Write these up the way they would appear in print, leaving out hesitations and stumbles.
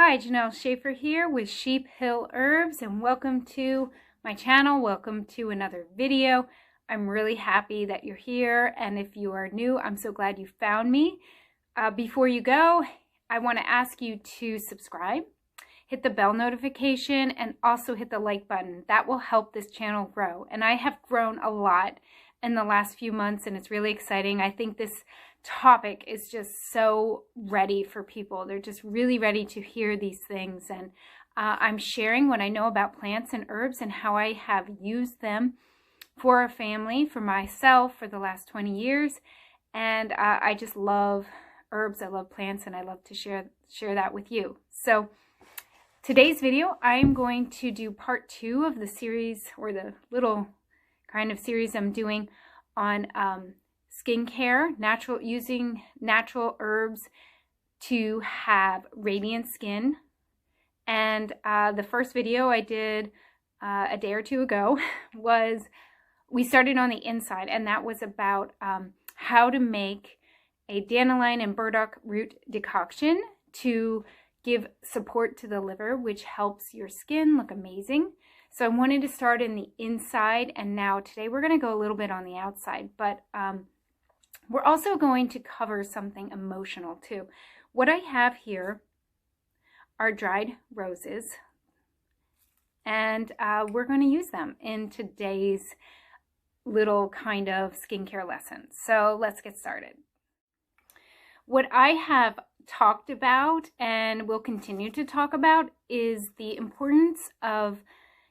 Hi, Janelle Schaefer here with Sheep Hill Herbs, and welcome to my channel. Welcome to another video. I'm really happy that you're here, and if you are new, I'm so glad you found me. Before you go, I want to ask you to subscribe, hit the bell notification, and also hit the like button. That will help this channel grow, and I have grown a lot in the last few months, and it's really exciting. I think this topic is just so ready for people. They're just really ready to hear these things, and I'm sharing what I know about plants and herbs and how I have used them for our family, for myself, for the last 20 years. And I just love herbs, I love plants, and I love to share that with you. So today's video, I'm going to do part 2 of the series, or the little kind of series I'm doing on skincare, using natural herbs to have radiant skin. And the first video I did a day or two ago was, we started on the inside, and that was about how to make a dandelion and burdock root decoction to give support to the liver, which helps your skin look amazing. So I wanted to start in the inside, and now today we're going to go a little bit on the outside, but we're also going to cover something emotional too. What I have here are dried roses, and we're going to use them in today's little kind of skincare lesson. So let's get started. What I have talked about and will continue to talk about is the importance of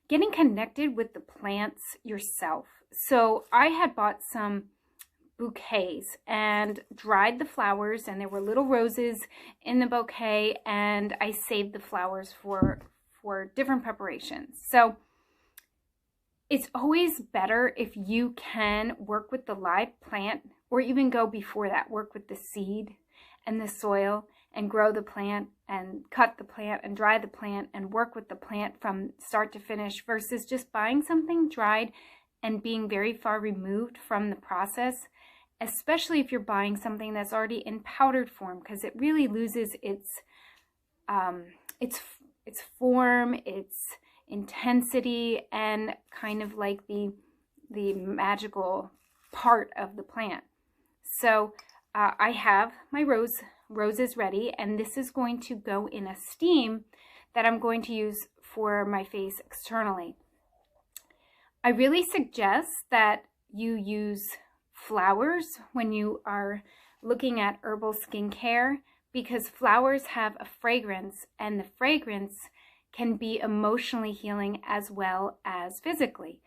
getting connected with the plants yourself. So I had bought some bouquets and dried the flowers, and there were little roses in the bouquet, and I saved the flowers for different preparations. So it's always better if you can work with the live plant, or even go before that, work with the seed and the soil and grow the plant and cut the plant and dry the plant and work with the plant from start to finish, versus just buying something dried and being very far removed from the process, especially if you're buying something that's already in powdered form, because it really loses its form, its intensity, and kind of like the magical part of the plant. So I have my roses ready, and this is going to go in a steam that I'm going to use for my face externally. I really suggest that you use flowers when you are looking at herbal skincare, because flowers have a fragrance, and the fragrance can be emotionally healing as well as physically.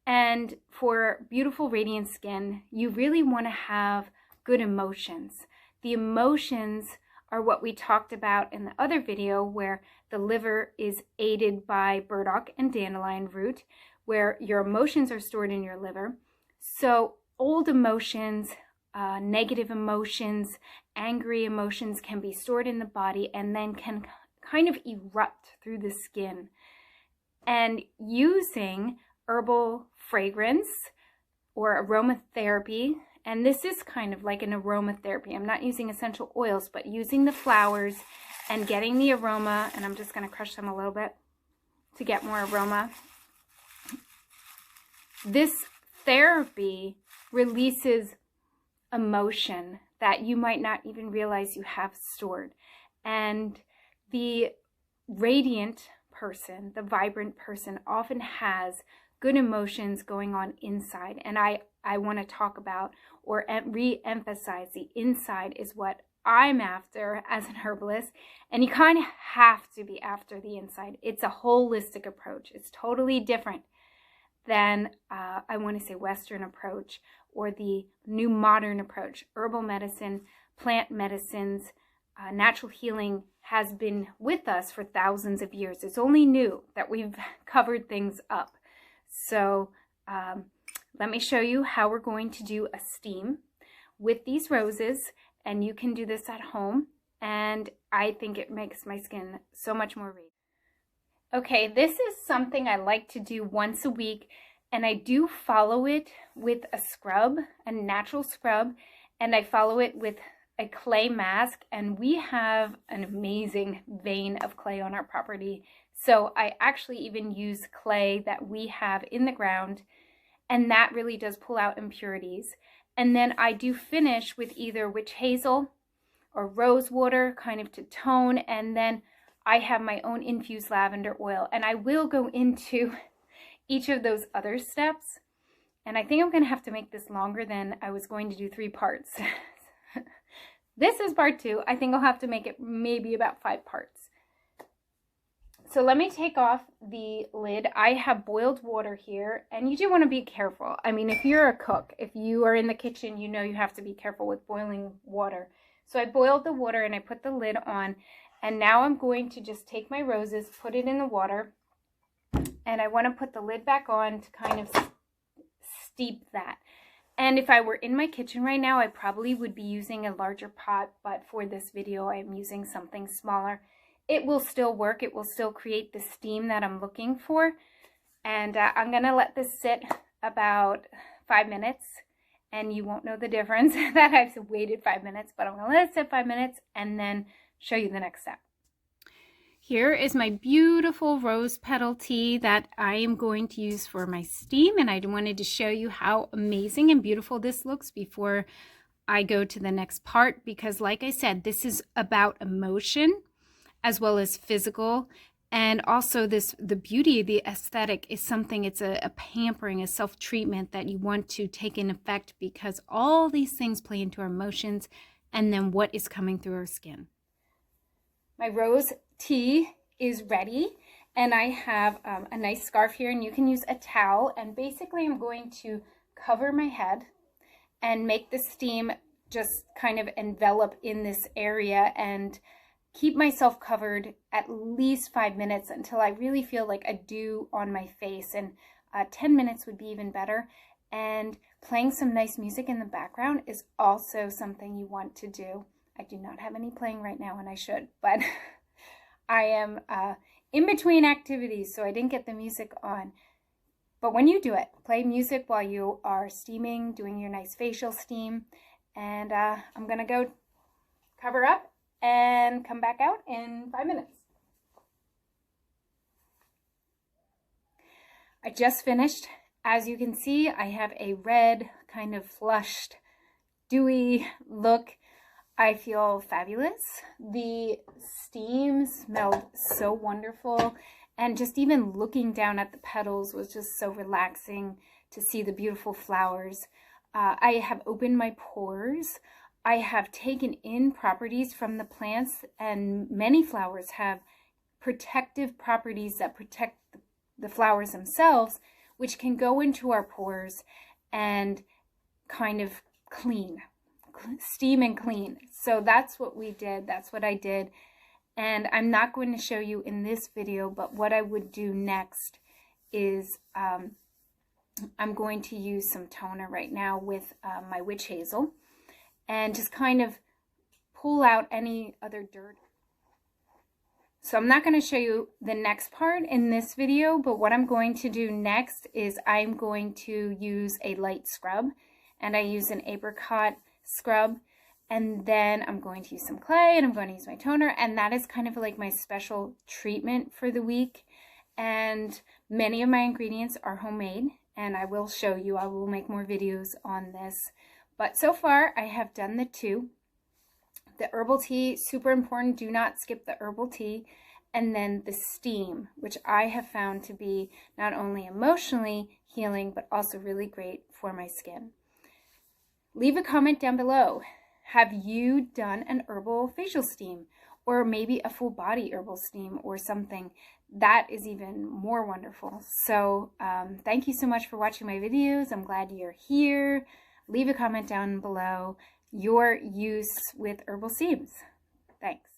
And for beautiful radiant skin, you really want to have good emotions. The emotions are what we talked about in the other video, where the liver is aided by burdock and dandelion root, where your emotions are stored in your liver. So old emotions, negative emotions, angry emotions can be stored in the body and then can kind of erupt through the skin. And using herbal fragrance or aromatherapy, and this is kind of like an aromatherapy. I'm not using essential oils, but using the flowers and getting the aroma, and I'm just going to crush them a little bit to get more aroma. This therapy releases emotion that you might not even realize you have stored. And the radiant person, the vibrant person, often has good emotions going on inside. And I want to talk about, or re-emphasize, the inside is what I'm after as an herbalist. And you kind of have to be after the inside. It's a holistic approach. It's totally different than, I want to say, Western approach, or the new modern approach. Herbal medicine, plant medicines, natural healing has been with us for thousands of years. It's only new that we've covered things up. So let me show you how we're going to do a steam with these roses, and you can do this at home, and I think it makes my skin so much more radiant. Okay, this is something I like to do once a week, and I do follow it with a scrub, a natural scrub, and I follow it with a clay mask, and we have an amazing vein of clay on our property. So I actually even use clay that we have in the ground, and that really does pull out impurities. And then I do finish with either witch hazel or rose water, kind of to tone, and then I have my own infused lavender oil, and I will go into each of those other steps. And I think I'm gonna have to make this longer than I was going to do 3 parts. This is part 2. I think I'll have to make it maybe about 5 parts. So let me take off the lid. I have boiled water here, and you do want to be careful. I mean, if you're a cook, if you are in the kitchen, you know you have to be careful with boiling water. So I boiled the water and I put the lid on, and now I'm going to just take my roses, put it in the water, and I want to put the lid back on to kind of steep that. And if I were in my kitchen right now, I probably would be using a larger pot, but for this video, I'm using something smaller. It will still work. It will still create the steam that I'm looking for. And I'm going to let this sit about 5 minutes, and you won't know the difference that I've waited 5 minutes, but I'm going to let it sit 5 minutes and then show you the next step. Here is my beautiful rose petal tea that I am going to use for my steam, and I wanted to show you how amazing and beautiful this looks before I go to the next part, because like I said, this is about emotion as well as physical, and also the beauty, the aesthetic is something, it's a pampering, a self-treatment that you want to take in effect, because all these things play into our emotions and then what is coming through our skin. My rose tea is ready, and I have a nice scarf here, and you can use a towel, and basically I'm going to cover my head and make the steam just kind of envelop in this area and keep myself covered at least 5 minutes until I really feel like a dew on my face, and 10 minutes would be even better. And playing some nice music in the background is also something you want to do. I do not have any playing right now, and I should, but I am in between activities, so I didn't get the music on. But when you do it, play music while you are steaming, doing your nice facial steam. And I'm going to go cover up and come back out in 5 minutes. I just finished. As you can see, I have a red, kind of flushed, dewy look. I feel fabulous. The steam smelled so wonderful, and just even looking down at the petals was just so relaxing to see the beautiful flowers. I have opened my pores. I have taken in properties from the plants, and many flowers have protective properties that protect the flowers themselves, which can go into our pores and kind of steam and clean. So that's what we did. That's what I did. And I'm not going to show you in this video, but what I would do next is I'm going to use some toner right now with my witch hazel and just kind of pull out any other dirt. So I'm not going to show you the next part in this video, but what I'm going to do next is I'm going to use a light scrub, and I use an apricot scrub, and then I'm going to use some clay, and I'm going to use my toner, and that is kind of like my special treatment for the week. And many of my ingredients are homemade, and I will show you. I will make more videos on this, but so far I have done the 2. The herbal tea, super important. Do not skip the herbal tea. And then the steam, which I have found to be not only emotionally healing, but also really great for my skin. Leave a comment down below. Have you done an herbal facial steam, or maybe a full body herbal steam or something? That is even more wonderful. So thank you so much for watching my videos. I'm glad you're here. Leave a comment down below your use with herbal steams. Thanks.